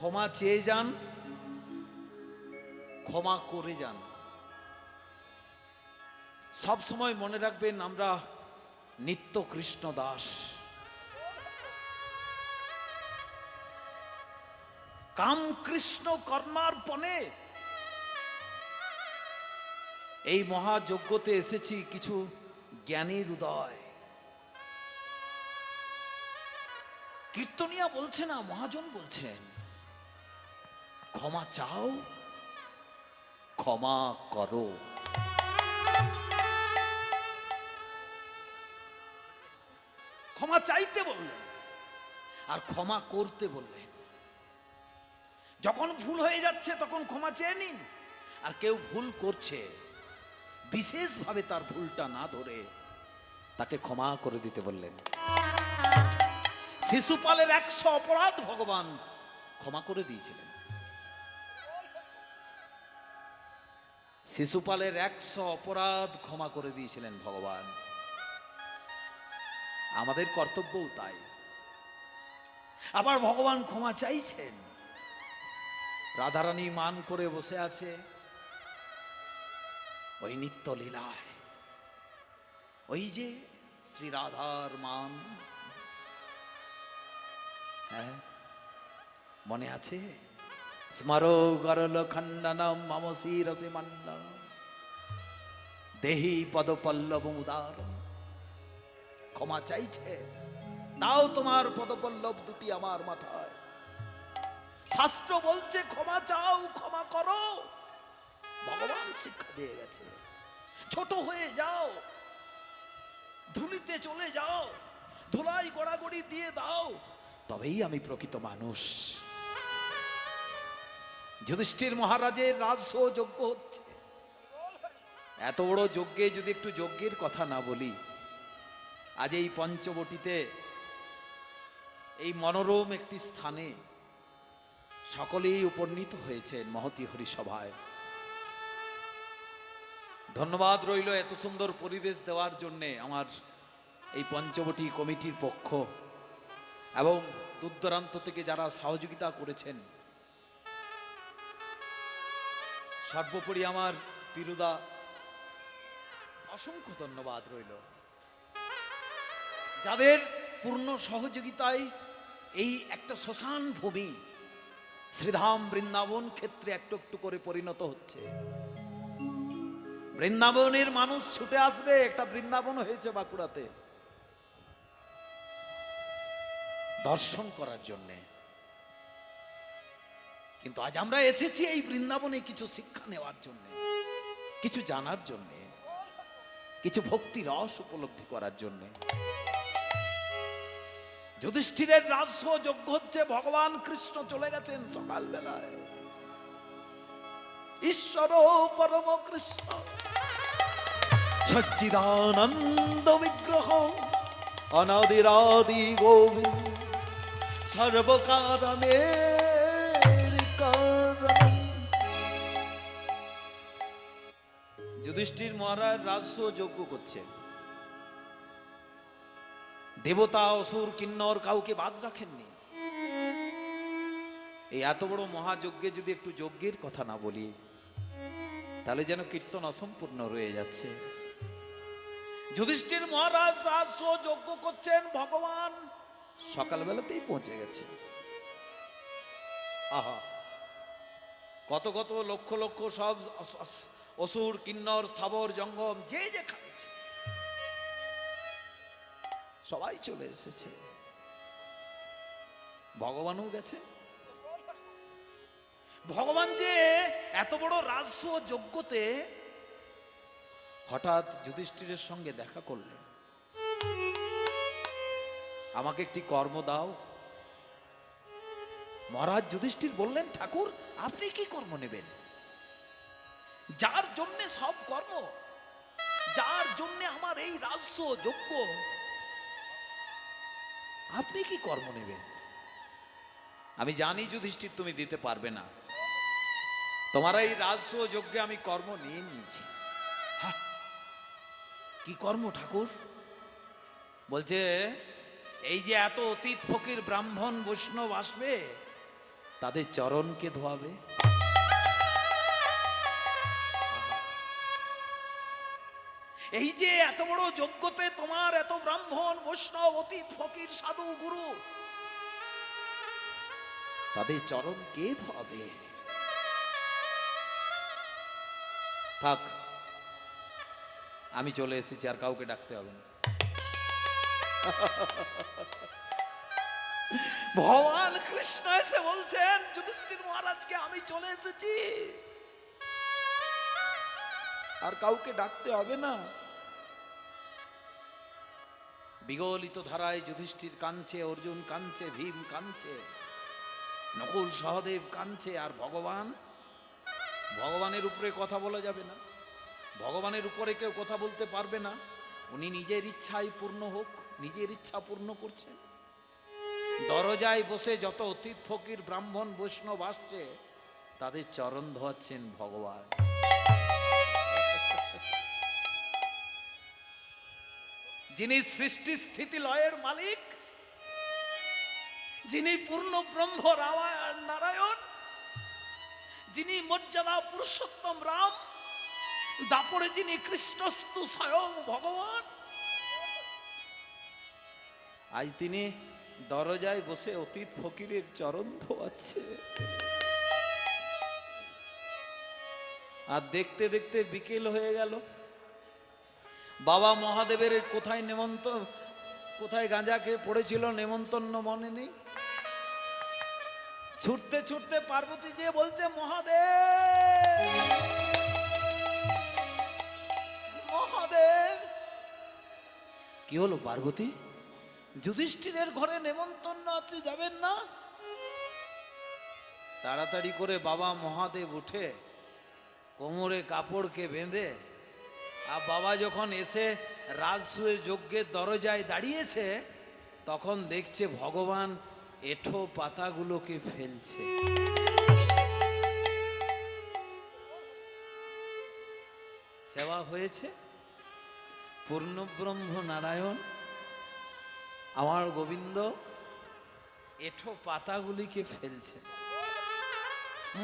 ক্ষমা চেয়ে যান, ক্ষমা করে যান। সব সময় মনে রাখবেন আমরা নিত্য কৃষ্ণ দাস। কাম কৃষ্ণ কর্মার্পণে এই মহাযজ্ঞতে এসেছি কিছু জ্ঞানীর উদয়। কীর্তনিয়া বলছে না, মহাজন বলছেন ক্ষমা চাও, ক্ষমা করো। ক্ষমা চাইতে বললেন আর ক্ষমা করতে বললেন। যখন ভুল হয়ে যাচ্ছে তখন ক্ষমা চেয়ে নিন, আর কেউ ভুল করছে বিশেষভাবে তার ভুলটা না ধরে তাকে ক্ষমা করে দিতে বললেন। শিশুপালের 100 অপরাধ ভগবান ক্ষমা করে দিয়েছিলেন। শিশুপালের 100 অপরাধ ক্ষমা করে দিয়েছিলেন ভগবান। আমাদের কর্তব্যও তাই। আবার ভগবান ক্ষমা চাইছেন। রাধারানী মান করে বসে আছে ওই নিত্য লীলায়। ওই যে শ্রী রাধার মান, হ্যাঁ মনে আছে? স্মরো গরল খণ্ডনম মম শিরসি মণ্ডনম দেহি পদ পল্লব উদার। ক্ষমা চাইছে, দাও তোমার পদপল্লব দুটি আমার মাথায়। শাস্ত্র বলছে ক্ষমা চাও, ক্ষমা করো। ভগবান শিক্ষা দিয়ে গেছে, ছোট হয়ে যাও, ধুলিতে চলে যাও, ধুলাই গড়াগড়ি দিয়ে দাও, তবেই আমি প্রকৃত মানুষ। যুধিষ্ঠির মহারাজের রাজস্ব যজ্ঞ হচ্ছে। এত বড় যজ্ঞে যদি একটু যজ্ঞের কথা না বলি, আজ এই পঞ্চবটিতে এই মনোরম একটি স্থানে সকলেই উপনীত হয়েছেন মহতী হরিসভায়। ধন্যবাদ রইল এত সুন্দর পরিবেশ দেওয়ার জন্যে আমার এই পঞ্চবটি কমিটির পক্ষ এবং দূর দূরান্ত থেকে যারা সহযোগিতা করেছেন। সর্বোপরি আমার পিরুদা, অসংখ্য ধন্যবাদ রইল, যাদের পূর্ণ সহযোগিতায় এই একটা শ্মশান ভূমি শ্রীধাম বৃন্দাবন ক্ষেত্রে একটু একটু করে পরিণত হচ্ছে। বৃন্দাবনের মানুষ ছুটে আসবে, একটা বৃন্দাবন হয়েছে বাঁকুড়াতে, দর্শন করার জন্যে। কিন্তু আজ আমরা এসেছি এই বৃন্দাবনে কিছু শিক্ষা নেওয়ার জন্যে, কিছু জানার জন্যে, কিছু ভক্তি রস উপলব্ধি করার জন্যে। যুধিষ্ঠিরের রাজস্ব যজ্ঞ হচ্ছে, ভগবান কৃষ্ণ চলে গেছেন সকালবেলায়। ঈশ্বর পরম কৃষ্ণ সচ্চিদানন্দ বিগ্রহ অনাদিরাদি গোবিন্দ সর্বকারণে যুধিষ্ঠির মহারাজ রাজস্ব যজ্ঞ করছে। দেবতা, অসুর, কিন্নর কাউকে বাদ রাখেননি। এই এত বড় মহাযজ্ঞে যদি একটু যজ্ঞের কথা না বলি, তাহলে যেন কীর্তন অসম্পূর্ণ রয়ে যাচ্ছে। যুধিষ্ঠির মহারাজ রাজস্ব যজ্ঞ করছেন, ভগবান সকালবেলাতেই পৌঁছে গেছে। আহা, কত কত লক্ষ লক্ষ সব অসুর, কিন্নর, স্থাবর, জঙ্গম যে যে খাচ্ছে, সবাই চলে এসেছে। ভগবানও গেছে। ভগবান যে এত বড় রাজস্ব যজ্ঞতে হঠাৎ যুধিষ্ঠিরের সঙ্গে দেখা করলেন। আমাকে একটি কর্ম দাও। মহারাজ যুধিষ্ঠির বললেন, ঠাকুর আপনি কি কর্ম নেবেন? যার জন্য সব কর্ম, যার জন্য আমার এই রাজস্ব যজ্ঞ, আপনি কি কর্ম নেবেন? আমি জানি যুধিষ্ঠির তুমি দিতে পারবে না, তোমার এই রাজস্ব যজ্ঞে আমি কর্ম নিয়ে নিয়েছি। হ্যাঁ, কি কর্ম ঠাকুর? বলছে এই যে এত অতীত ফকির ব্রাহ্মণ বৈষ্ণব আসবে, তাদের চরণকে ধোয়াবে। এই যে এত বড় যোগ্যতে তোমার, এত ব্রাহ্মণ বৈষ্ণব অতীত ফকির সাধু গুরু, তাদের চরণ কে ধোয়াবে? থাক, আমি চলে এসেছি, আর কাউকে ডাকতে হবে না। ভগবান কৃষ্ণ এসে বলছেন যুধিষ্ঠির মহারাজকে, আমি চলে এসেছি, আর কাউকে ডাকতে হবে না। বিগলিত ধারায় যুধিষ্ঠির কাঁদছে, অর্জুন কাঁদছে, ভীম কাঁদছে, নকুল সহদেব কাঁদছে, আর ভগবানের উপরে কথা বলা যাবে না, ভগবানের উপরে কেউ কথা বলতে পারবে না। উনি নিজের ইচ্ছাই পূর্ণ হোক, নিজের ইচ্ছা পূর্ণ করছেন। দরজায় বসে যত অতীত ফকির ব্রাহ্মণ বৈষ্ণব আসছে, তাদের চরণ ধোয়াচ্ছেন ভগবান। যিনি সৃষ্টি স্থিতি লয়ের মালিক, যিনি পূর্ণ ব্রহ্ম নারায়ণ, যিনি মর্যাদা পুরুষোত্তম রাম, দাপরে যিনি কৃষ্ণস্তু স্বয়ং ভগবান, আজ তিনি দরজায় বসে অতীত ফকিরের চরণ ধোয়াচ্ছে। আর দেখতে দেখতে বিকেল হয়ে গেল। বাবা মহাদেবের কোথায় নেমন্তন্ন, কোথায় গাঁজা খেয়ে পড়েছিল, নেমন্তন্ন মনে নেই। ছুটতে ছুটতে পার্বতী যে বলছে, মহাদেব মহাদেব। কি হলো পার্বতী? যুধিষ্ঠিরের ঘরে নেমন্তন্ন আছে, যাবেন না? তাড়াতাড়ি করে বাবা মহাদেব উঠে কোমরে কাপড়কে বেঁধে, আর বাবা যখন এসে রাজসূয় যজ্ঞের দরজায় দাঁড়িয়েছে, তখন দেখছে ভগবান এঁঠো পাতাগুলোকে ফেলছে। সেবা হয়েছে, পূর্ণব্রহ্ম নারায়ণ আমার গোবিন্দ এঁঠো পাতাগুলিকে ফেলছে।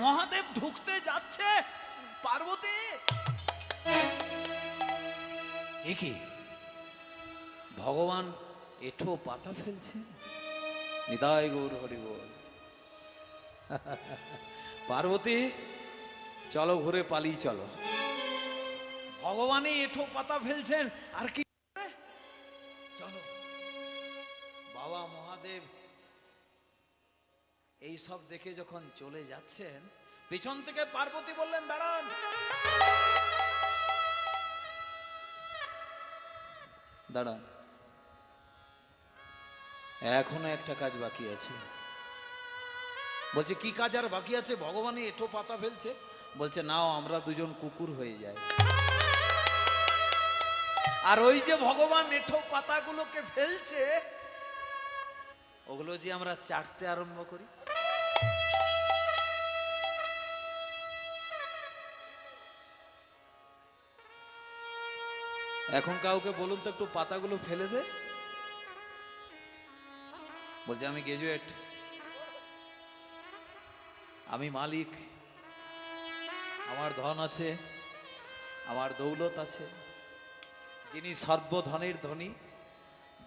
মহাদেব ঢুকতে যাচ্ছে, পার্বতী এ কি, ভগবান এঁঠো পাতা ফেলছে? নিতাই গৌর হরি বল। পার্বতী চলো, ঘুরে পালিয়ে চলো। ভগবানই এঁঠো পাতা ফেলছেন, আর কি চলো। বাবা মহাদেব এই সব দেখে যখন চলে যাচ্ছেন, পিছন থেকে পার্বতী বললেন, দাঁড়ান। দাঁড়ান, এখনো একটা কাজ বাকি আছে। বলছে কি কাজ আর বাকি আছে? ভগবানই এঁঠো পাতা ফেলছে। বলছে নাও, আমরা দুজন কুকুর হয়ে যাই, আর ওই যে ভগবান এঁঠো পাতাগুলোকে ফেলছে, ওগুলো যে আমরা চাটতে আরম্ভ করি। এখন কাউকে বলুন তো একটু পাতাগুলো ফেলে দে। বলছে আমি গ্রাজুয়েট, আমি মালিক, আমার ধন আছে, আমার দৌলত আছে। যিনি সর্বধনের ধনী,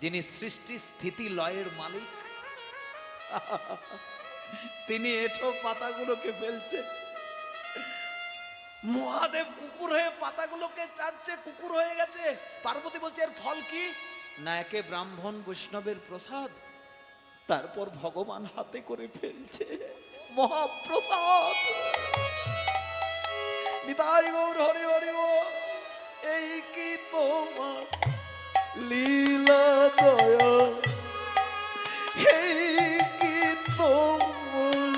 যিনি সৃষ্টি স্থিতি লয়ের মালিক, তিনি এঁঠো পাতাগুলোকে ফেলছে। মহাদেব কুকুর হয়ে পাতাগুলোকে চাটছে, কুকুর হয়ে গেছে। পার্বতী বলছে এর ফল কি? না, একে ব্রাহ্মণ বৈষ্ণবের প্রসাদ। তারপর ভগবান হাতে করে ফেলছে মহাপ্রসাদ। নিতাই গৌর হরি হরি বল। এই কি তোমার লীলা দয়া, এই কি তোমার,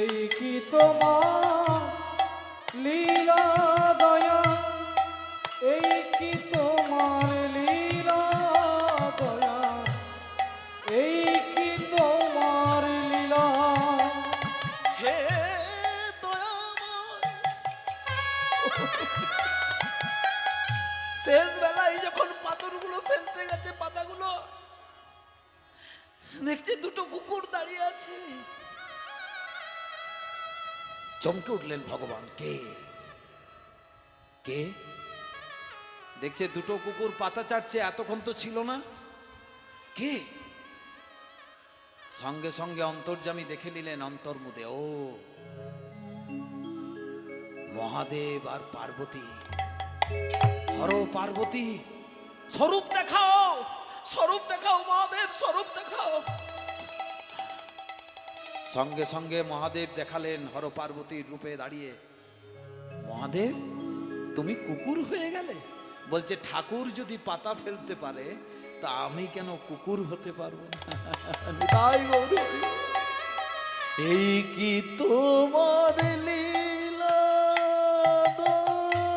এই কি তোমার লীলা দয়া, এই কি তোমার লীলা দয়া, এই কি তোমার লীলা। হে দয়াময়। শেষ বেলায় যখন পাথরগুলো ফেল দেখছে দুটো কুকুর দাঁড়িয়ে আছে। চমকে উঠলেন ভগবান, কে কে? দেখছে দুটো কুকুর পাতা চাটছে, এতক্ষণ তো ছিল না, কে? সঙ্গে সঙ্গে অন্তর্যামী দেখে নিলেন অন্তর্মুদে, ও মহাদেব আর পার্বতী। হর পার্বতী, স্বরূপ দেখাও, স্বরূপ দেখাও মহাদেব, স্বরূপ দেখাও। সঙ্গে সঙ্গে মহাদেব দেখালেন হর পার্বতীর রূপে দাঁড়িয়ে। মহাদেব, তুমি কুকুর হয়ে গেলে? বলছে, ঠাকুর যদি পাতা ফেলতে পারে তা আমি কেন কুকুর হতে পারবো না? তাই গৌর হরি। এই কি তোমার লীলা দয়া,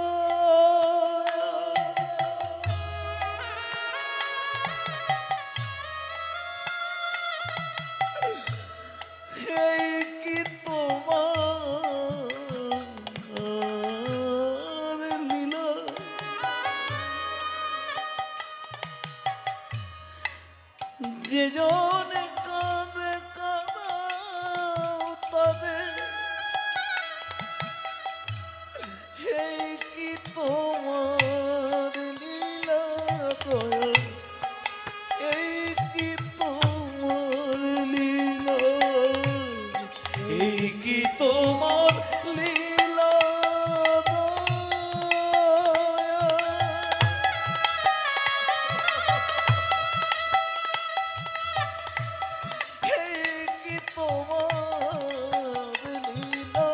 এই কি তোমার লীলা, যে জন কাঁদে কাঁদাও তাদের, এই কি তোমার লীলা দয়া, এই কি তোমার লীলা, এই কি তোমার লীলা দয়া। এই কি তোমার লীলা,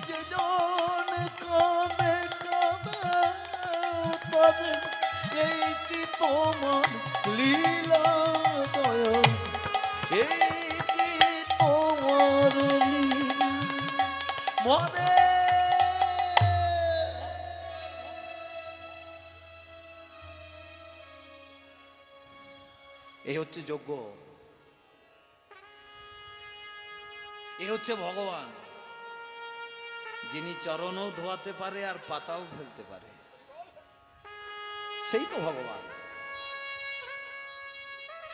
যে জন কাঁদে কাঁদাও তাদের, এই কি তোমার লীলা দয়া, এই কি তোমার লীলা। মহাদেব, এই হচ্ছে যজ্ঞ, এই হচ্ছে ভগবান, যিনি চরণও ধোয়াতে পারে আর পাতাও ফেলতে পারে, সেই তো ভগবান।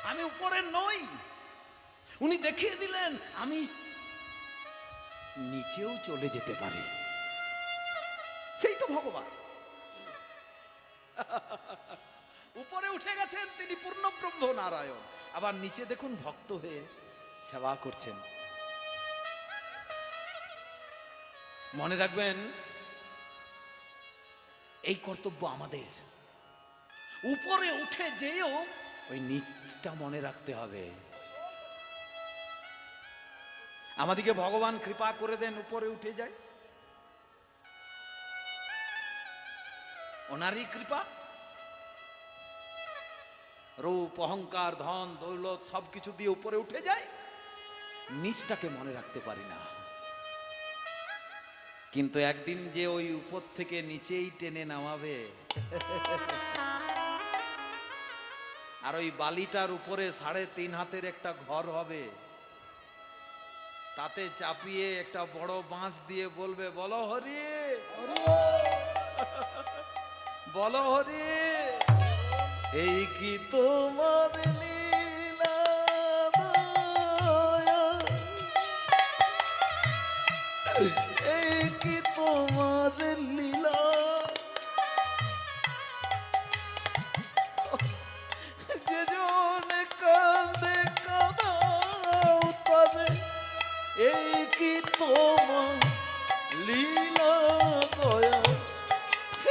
আমি উপরে নই, উনি দেখিয়ে দিলেন আমি নিচেও চলে যেতে পারি, সেই তো ভগবান। উপরে উঠে গেছেন তিনি পূর্ণব্রহ্ম নারায়ণ, আবার নিচে দেখুন ভক্ত হয়ে সেবা করছেন। মনে রাখবেন, এই কর্তব্য আমাদের। উপরে উঠে যেও ওই নিচটা মনে রাখতে হবে। আমাদিকে ভগবান কৃপা করে দেন, উপরে উঠে যায়, ওনারই কৃপা। রূপ, অহংকার, ধন দৌলত সবকিছু দিয়ে উপরে উঠে যায়, নিচটাকে মনে রাখতে পারি না। কিন্তু একদিন যে ওই উপর থেকে নিচেই টেনে নামাবে, আর ওই বালিটার উপরে 3.5 হাতের একটা ঘর হবে, তাতে চাপিয়ে একটা বড় বাঁশ দিয়ে বলবে, বলো হরি, বলো হরি, এই কি তোমার লীলা দয়া, এই কি তোমার লীলা, যে জন কাঁদে কাঁদাও তাদের, এই কি তোমার লীলা দয়া,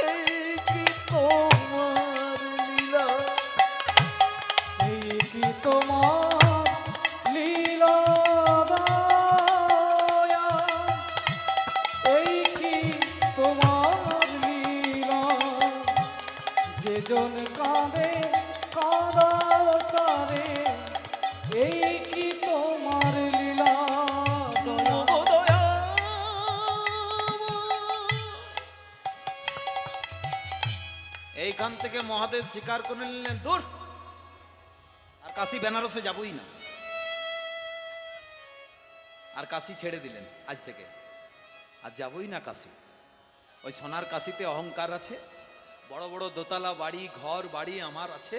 এই কি তোমার লীলা, এই কি তোমার লীলা দয়া, এই কি তোমার লীলা, যে জন কাঁদে কাঁদাও তারে, এই কি তোমার লীলা দয়া। দয়া। এইখান থেকে মহাদেব স্বীকার করে নিলেন, দূর আর কাশী বেনারসে যাবই না, আর কাশী ছেড়ে দিলেন, আজ থেকে আর যাবই না কাশী। ওই সোনার কাশীতে অহংকার আছে, বড় বড় দোতলা বাড়ি, ঘর বাড়ি আমার আছে,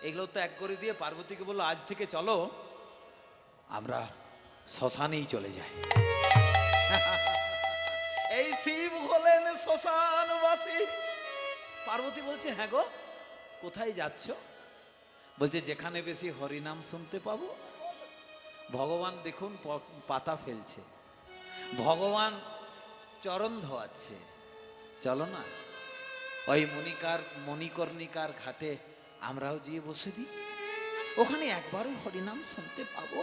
এগুলো তো এক করে দিয়ে পার্বতীকে বললো আজ থেকে চলো আমরা শ্মশানেই চলে যাই। এই শিব হলেন শ্মশানবাসী। পার্বতী বলছে হ্যাঁ গো, কোথায় যাচ্ছ? বলছে যেখানে বেশি হরিনাম শুনতে পাবো। ভগবান দেখুন পাতা ফেলছে, ভগবান চরণ ধোয়াচ্ছে, চলো না ওই মণিকর্ণিকার ঘাটে আমরাও গিয়ে বসে দিই, ওখানে একবারও হরিনাম শুনতে পাবো।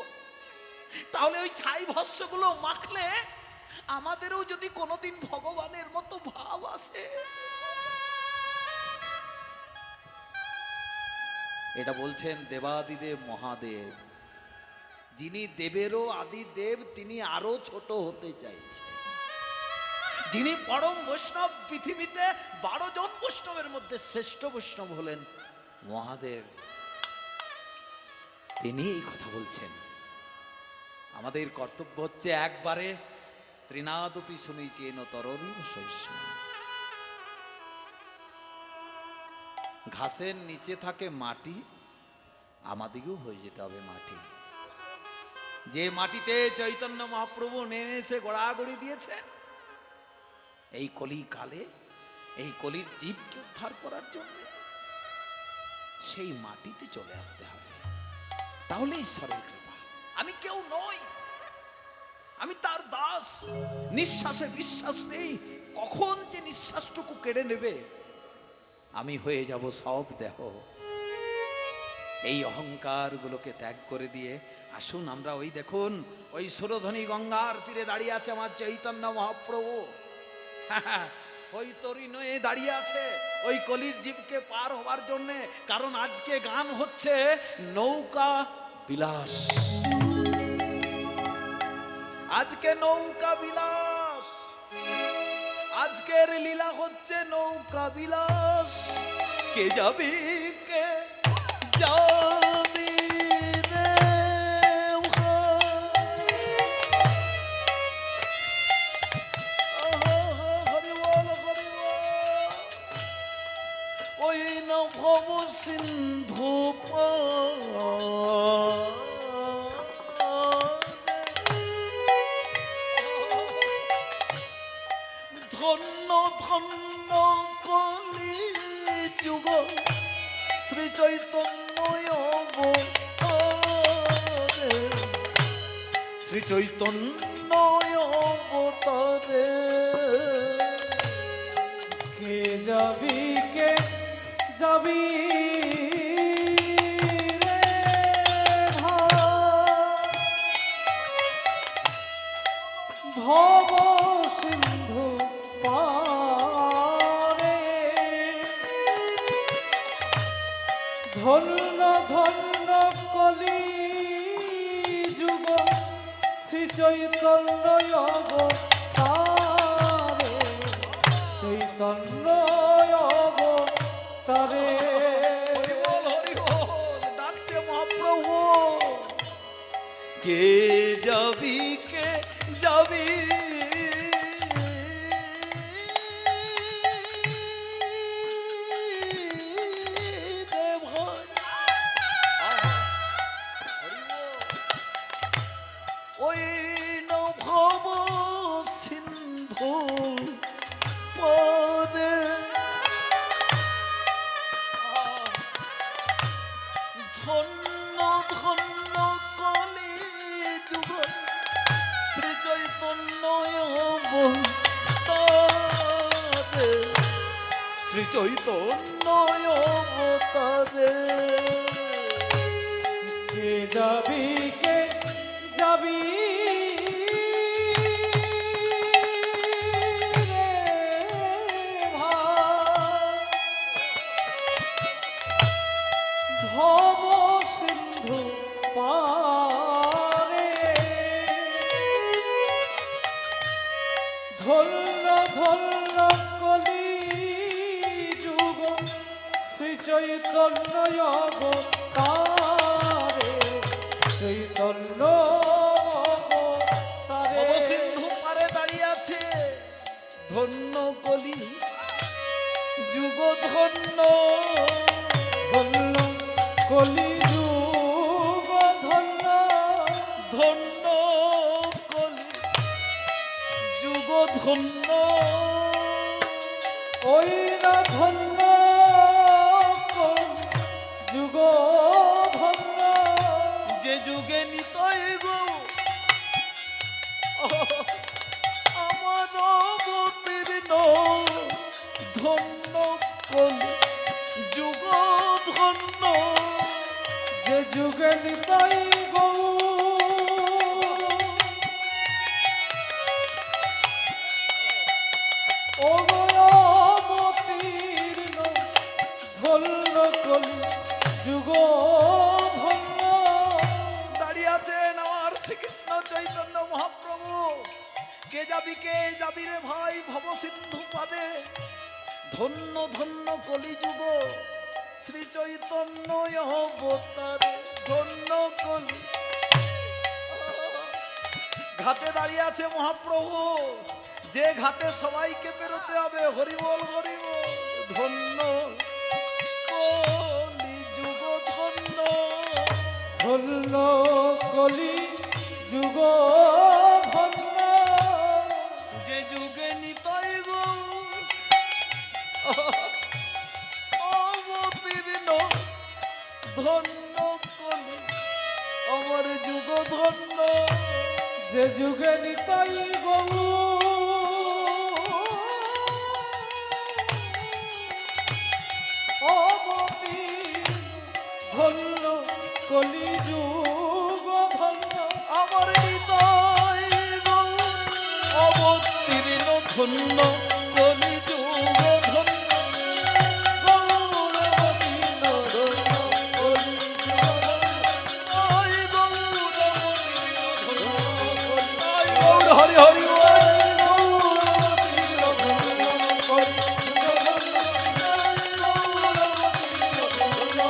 তাহলে ওই ছাই ভস্যগুলো মাখলে আমাদেরও যদি কোনোদিন ভগবানের মতো ভাব আসে। এটা বলছেন দেবাদিদেব মহাদেব, যিনি দেবেরও আদি দেব, তিনি আরো ছোট হতে চাইছেন। যিনি পরম বৈষ্ণব, পৃথিবীতে 12 জন বৈষ্ণবের মধ্যে শ্রেষ্ঠ বৈষ্ণব হলেন মহাদেব, তিনি এই কথা বলছেন। আমাদের কর্তব্য হচ্ছে একবারে ত্রিনাদপি শুনিছেন তররিব শৈষ্য। ঘাসের নিচে থাকে মাটি, আমাদেরও হয়ে যেতে হবে মাটি। যে মাটিতে চৈতন্য মহাপ্রভু নেমে এসে গড়াগড়ি দিয়েছে, এই কলি কালে এই কলির জীবকে উদ্ধার করার জন্য সেই মাটিতে চলে আসতে হবে, তাহলে ঈশ্বরের কৃপা। আমি কেউ নই, আমি তার দাস। নিঃশ্বাসে বিশ্বাস নেই, কখন যে নিঃশ্বাসটুকু কেড়ে নেবে আমি হয়ে যাব সব দেহ। এই অহংকার গুলোকে ত্যাগ করে দিয়ে আসুন আমরা ওই দেখুন ওই সুরধ্বনি গঙ্গার তীরে দাঁড়িয়ে আছে আমার চৈতন্য মহাপ্রভু। ওই তরি নয়ে দাঁড়িয়ে আছে ওই কলির জীবকে পার হওয়ার জন্য। কারণ আজকে গান হচ্ছে নৌকা বিলাস, আজকে নৌকা বিলাস, আজকের লীলা হচ্ছে নৌকা বিলাস। কে যাবি কে যাবি রে হরি বল হরি বল। ওই নভব সিন্ধু ধন্য ধন্য কলি যুগ শ্রী চৈতন্য অবতারে, শ্রী চৈতন্য অবতারে। কে যাবি কে যাবি রে ভব সিন্ধু পারে। ধন্য ধন্য কলি যুগ শ্রী চৈতন্য অবতারে, চৈতন্য অবতারে। হরি বল হরি বল, ডাকছে মহাপ্রভু। কে যাবি কে যাবি রে ভাই। হরি বল। ওই নভব সিন্ধু পরে ধন্য ধন্য কলি যুগ শ্রী চৈতন্য অবতারে, শ্রী চৈতন্য অবতারে। কে যাবি কে যাবি রে ভাই ভব সিন্ধু পারে। ধন্য ধন্য কলি যুগ শ্রী চৈতন্য অবতারে, চৈতন্য অবতারে। ভব সিন্ধু পারে দাঁড়িয়ে আছে ধন্য কলি যুগ ধন্য। ধন্য কলি যুগ ধন্য ধন্য কলি যুগ ধন্য, ওই না ধন্য কলি যুগ ধন্য যে যুগে নিতই গো আমার অবতীর্ণ, ধন্য কলি যুগ ধন্য, যে যুগে নিতাই গৌ অবতীর্ণ, ধন্য কলি যুগ ধন্য। দাঁড়িয়ে আছেন আমার শ্রীকৃষ্ণ চৈতন্য মহাপ্রভু। কে যাবি রে ভাই ভব সিন্ধু পারে, ধন্য ধন্য কলিযুগ শ্রী চৈতন্য অবতারে, ধন্য কলি। ঘাটে দাঁড়িয়ে আছে মহাপ্রভু, যে ঘাটে সবাইকে পেরোতে হবে। হরিবল হরিবল, ধন্য কলিযুগ ধন্য, ধন্য কলি যুগ ধন্য, যে যুগে নিতাই গো অবতীর্ণ, ধন্য কলি আমার যুগ ধন্য, যে যুগে নিতাই গৌ অবতীর্ণ, ধন্য কলি যুগ ধন্য। আমার নিতাই গো অবতীর্ণ, ধন্য কলি যুগ ধন্য, গৌরবতীর্ণ, ধন্য কলি যুগ ধন্য। আই গৌর অবতীর্ণ, ধন্য কলি, আই গৌর হরি হরি বল। গৌরবতীর্ণ, ধন্য কলি যুগ ধন্য।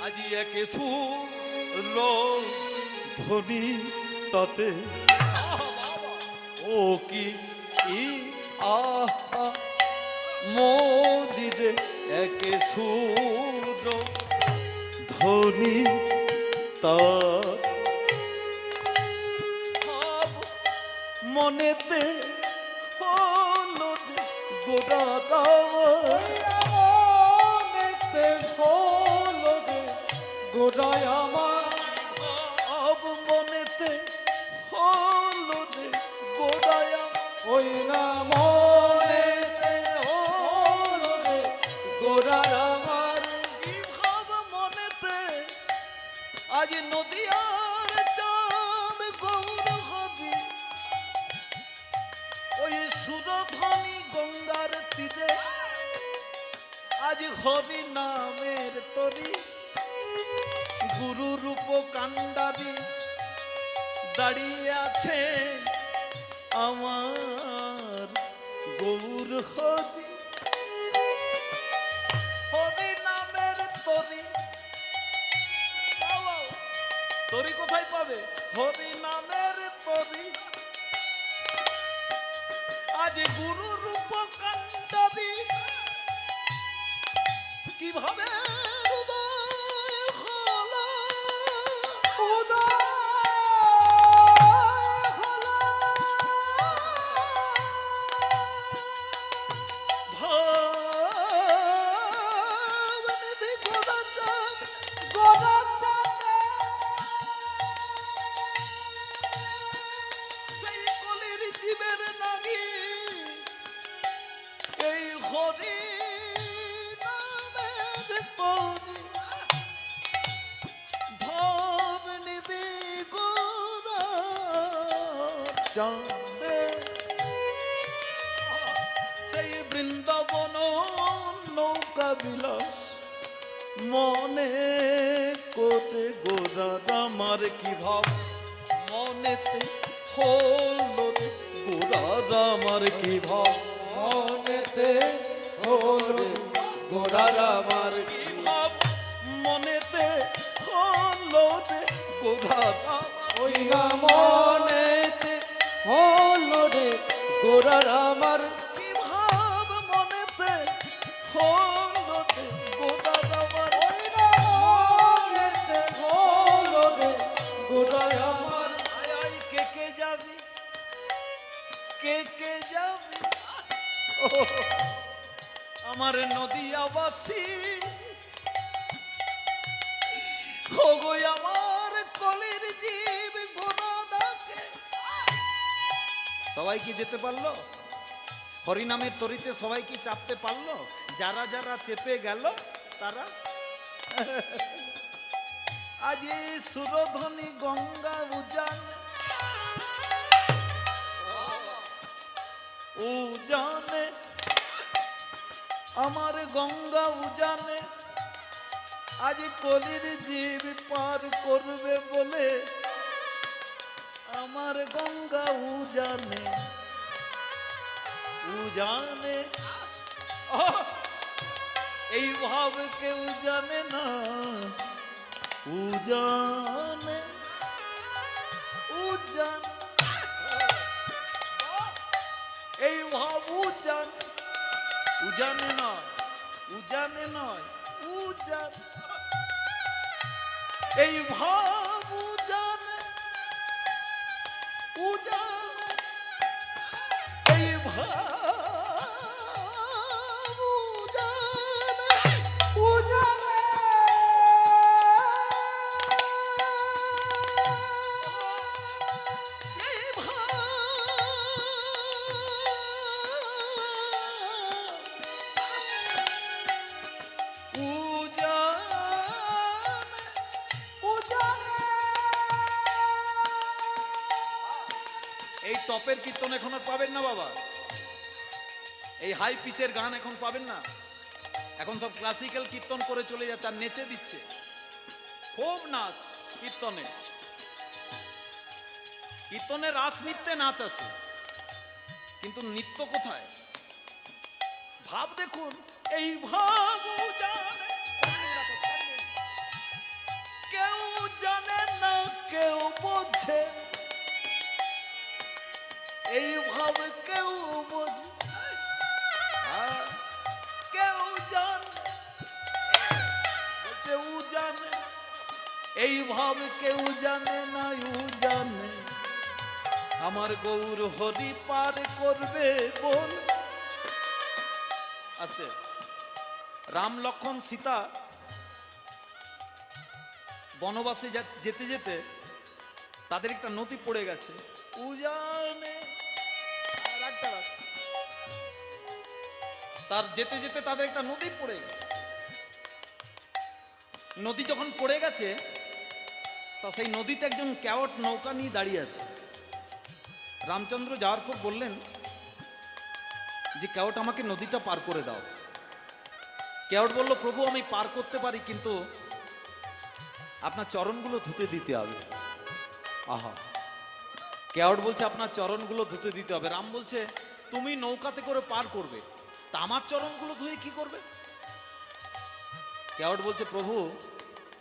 আজি একে সুর ধ্বনি তাতে ও কি আহা মোদিরে একে সুর ধ্বনি তা ভাব মনেতে হলো রে গোরা মনেতে হলো রে গোড়ায় আমার, ভাব মনেতে হলো রে গোড়ায়া, ওই না মনেতে হলো রে গোড়ায় আমার। কি ভাব মনেতে আজ নদিয়ার চাঁদ গৌর হবে, ওই সুরধ্বনি গঙ্গার তীরে আজ হরি নামের তরি, গুরু রূপ কান্ডারি দাঁড়িয়ে আছে আমার গৌর হরি, হরি নামের তরি। তরি কোথায় পাবে? হরি নামের তরি আজ গুরু রূপ কান্ডারি, কিভাবে হৃদয় হলো উদয় হলো ভাবনিধি গোদাচাঁদ, গোড়াচাঁদে সেই কলির জীবের নাগি এই হরি নামের তরি, ভাবনিধি গোদাচাঁদে সেই বৃন্দাবন নৌকা বিলাস মনে কোতে গোরার আমার কি ভাব মনেতে হলো রে গোরার আমার কি ভাব, মনেতে হলো রে গোড়ার আমার। কি ভাব মনেতে হলো রে গোড়ার আমার। ওই না মনেতে হলো রে গোড়ার আমার কি ভাব মনেতে হলো রে গোড়ার আমার। ওই না মনেতে হলো রে গোড়ার আমার আয় আয় কে কে যাবি, কে কে যাবি, ও আমার নদিয়াবাসী, ও গো আমার কলির জীব গোনাদাকে। সবাই কি যেতে পারলো? হরিনামের তরিতে সবাই কি চাপতে পারলো? যারা যারা চেপে গেল তারা আজ এই সুরধ্বনি গঙ্গা উজান, উজানে আমার গঙ্গা উজানে আজ কলির জীব পার করবে বলে আমার গঙ্গা উজানে, উজানে এই ভাব কেউ জানে না, উজানে উজান এই ভাব উজান, উজানে নয়, উজানে নয়, উজান এই ভাব উজানে, উজানে এই ভাব উজানে, উজানে এই ভাব এই টপের কীর্তন এখন আর পাবেন না বাবা, এই হাই পিচের গান এখন পাবেন না। এখন সব ক্লাসিক্যাল কীর্তন করে চলে যাচ্ছে আর নেচে দিচ্ছে, খুব নাচ কীর্তনে, কীর্তনে রাস নৃত্যে নাচ আছে, কিন্তু নৃত্য কোথায়? ভাব দেখুন, এই ভাব জানে কেউ জানে না কেউ বোঝে, এই ভাব কেউ বোঝে কেউ জানে, কেউ জানে এই ভাব কেউ জানে না, ইউ জানে আমার গৌর হরি পার করবে বল। আস্তে, রাম লক্ষণ সীতা বনবাসে যেতে যেতে তাদের একটা নদী পড়ে গেছে, উজানে তার যেতে যেতে তাদের একটা নদী পড়ে গেছে। নদী যখন পড়ে গেছে তা সেই নদীতে একজন ক্যাওট নৌকা নিয়ে দাঁড়িয়ে আছে। রামচন্দ্র যাওয়ার পর বললেন যে ক্যাওট আমাকে নদীটা পার করে দাও। ক্যাওট বলল, প্রভু আমি পার করতে পারি, কিন্তু আপনার চরণগুলো ধুতে দিতে হবে। আহা, ক্যাওট বলছে আপনার চরণগুলো ধুতে দিতে হবে। রাম বলছে তুমি নৌকাতে করে পার করবে, তা আমার চরণগুলো ধুয়ে কি করবে? ক্যাওট বলছে প্রভু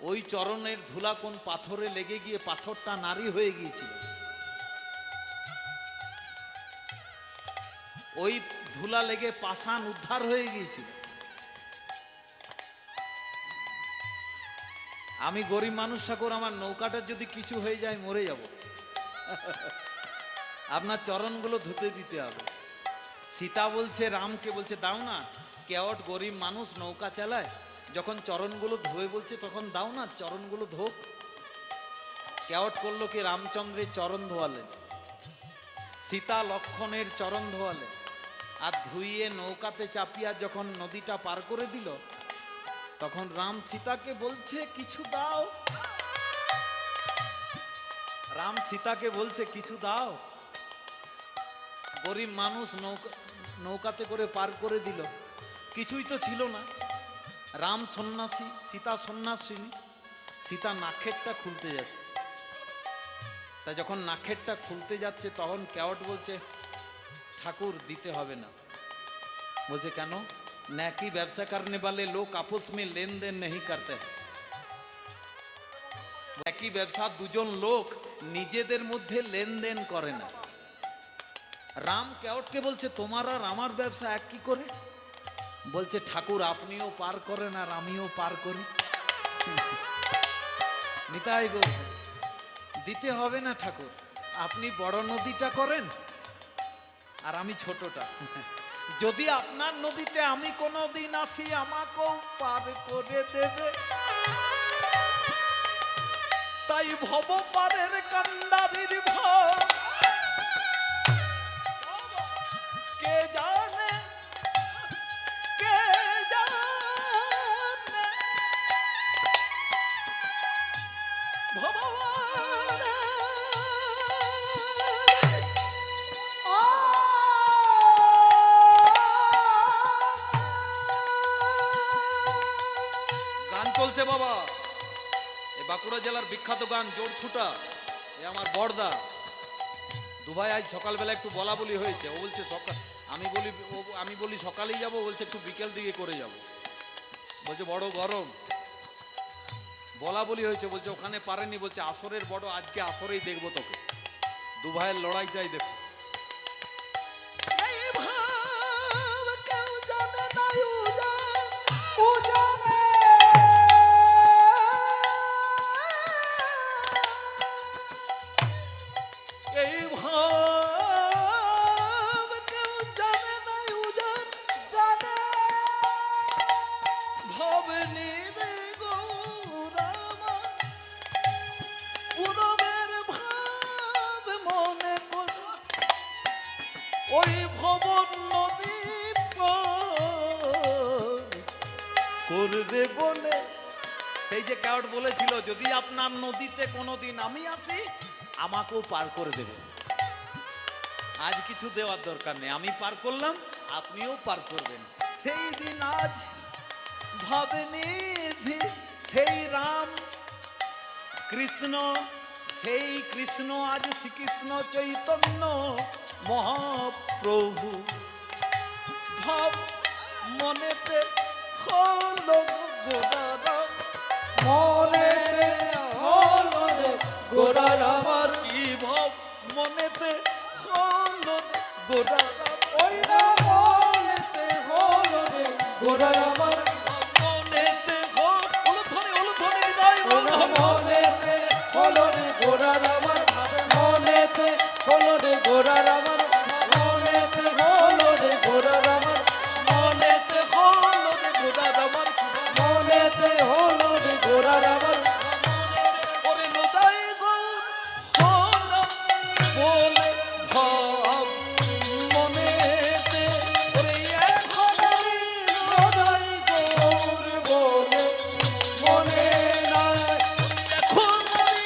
ওই চরণের ধুলা কোন পাথরে লেগে গিয়ে পাথরটা নারী হয়ে গিয়েছিল, ওই ধুলা লেগে পাষাণ উদ্ধার হয়ে গিয়েছিল। আমি গরিব মানুষ ঠাকুর, আমার নৌকাটার যদি কিছু হয়ে যায় মরে যাব, আপনার চরণগুলো ধুতে দিতে হবে। সীতা বলছে রামকে, বলছে দাও না, কেওট গরিব মানুষ নৌকা চালায়, যখন চরণগুলো ধোয়ে বলছে তখন দাও না, চরণগুলো ধোক। কেওট করলো কি, রামচন্দ্রের চরণ ধোয়ালেন, সীতা লক্ষণের চরণ ধোয়ালেন, আর ধুইয়ে নৌকাতে চাপিয়া যখন নদীটা পার করে দিল, তখন রাম সীতাকে বলছে কিছু দাও, রাম সীতাকে বলছে কিছু দাও। গরিব মানুষ নৌকাতে করে পার করে দিল, কিছুই তো ছিল না। রাম সন্ন্যাসী, সীতা সন্ন্যাসিনী, সীতা নাখেরটা খুলতে যাচ্ছে। তাই যখন নাখেরটা খুলতে যাচ্ছে তখন কেওট বলছে ঠাকুর দিতে হবে না। বলছে কেন? নেকি ব্যবসা करने वाले लोग आपस में लेन देन नहीं करते हैं। একই ব্যবসার দুজন লোক নিজেদের মধ্যে লেনদেন করে না। রাম কেওটকে বলছে তোমার আর আমার ব্যবসা এক কি করে? বলছে ঠাকুর আপনিও পার করেন আর আমিও পার করি। নিতাই গো, দিতে হবে না ঠাকুর, আপনি বড় নদীটা করেন আর আমি ছোটটা। যদি আপনার নদীতে আমি কোনোদিন আসি আমাকেও পার করে দেবে। তাই ভব পারের কান্ডারির ভাব কে জানে, কে জানে ভগবান। গান চলছে বাবা, এই বাঁকুড়া জেলার বিখ্যাত গান জোর ছুটা। এ আমার বড়দা দুভাই আজ সকালবেলা একটু বলা বলি হয়েছে। ও বলছে সকাল, আমি বলি সকালেই যাব, বলছে একটু বিকেল দিকে করে যাব। বলছে বড় গরম, বলা বলি হয়েছে, বলছে ওখানে পারেনি, বলছে আসরের বড়, আজকে আসরেই দেখবো তোকে। দু ভাইয়ের লড়াইটাই দেখো। এই ভাব কেউ জানে না উজান, জানে ভবনী রে গৌরামা, পুরবের ভাব মনে কর, ওই ভবন নদী করবে বলে। সেই যে কাউট বলেছিল যদি আপনার নদীতে কোনোদিন আমি আসি আমাকেও পার করে দেবে। আজ কিছু দেওয়ার দরকার নেই, আমি পার করলাম, আপনিও পার করবেন। সেই দিন আজ ভবনিধি, সেই রাম কৃষ্ণ, সেই কৃষ্ণ আজ শ্রীকৃষ্ণ চৈতন্য মহাপ্রভু। ভাব মনেতে হলো গোরারাম, মনেতে হলো রে গোরার আমার, কি ভাব মনেতে হলো গোরারাম। ওই না মনেতে হলো রে গোরার আমার, মনেতে হলো ধনে হৃদয় মনেতে হলো রে গোরার আমার, মনেতে হলো রে গোরার আমার, মনেতে হলো রে গোরার আমার, মনেতে হলো গোরার আমার, মনেতে হলো রে গোরার আমার। ওরে নদাই গৌর হলো বলে ভাব মনেতে, ওরে এখন আমি নদাই গৌর বলে মনে নাই, এখন আমি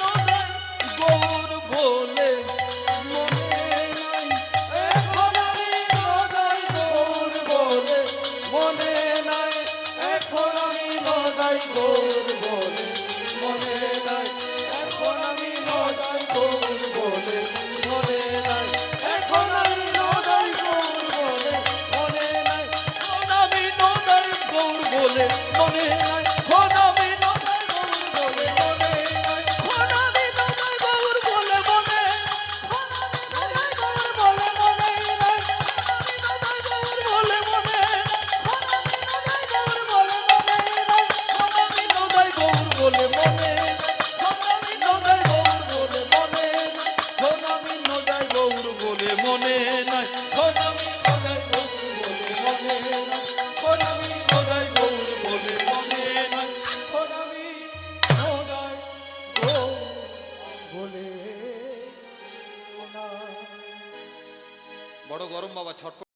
নদাই গৌর বলে মনে নাই। এখন আমি নদাই গৌর বলে মনে নাই, এখন আমি নদাই গৌর বলে মনে নাই, এখন আমি নদাই গৌর বলে মনে নাই, এখন আমি নদাই গৌর বলে মনে নাই, এখন আমি নদাই গৌর বলে মনে নাই, এখন আমি নদাই গৌর বলে মনে নাই, এখন আমি নদাই গৌর বলে মনে, নদাই গৌর বলে মনে নাই, আমি নদাই গৌর বলে মনে, নদাই গৌর বলে মনে নাই, আমি নদাই গৌর বলে মনে, আমি নদাই গৌর বলে মনে, আমি নদাই গৌর বলে মনে নাই, আমি নদাই গৌর বলে মনে নাই, আমি নদাই গৌর বলে মনে নাই। এখন আমি নদাই গৌর বলে না। বড় গরম বাবা, ছটফট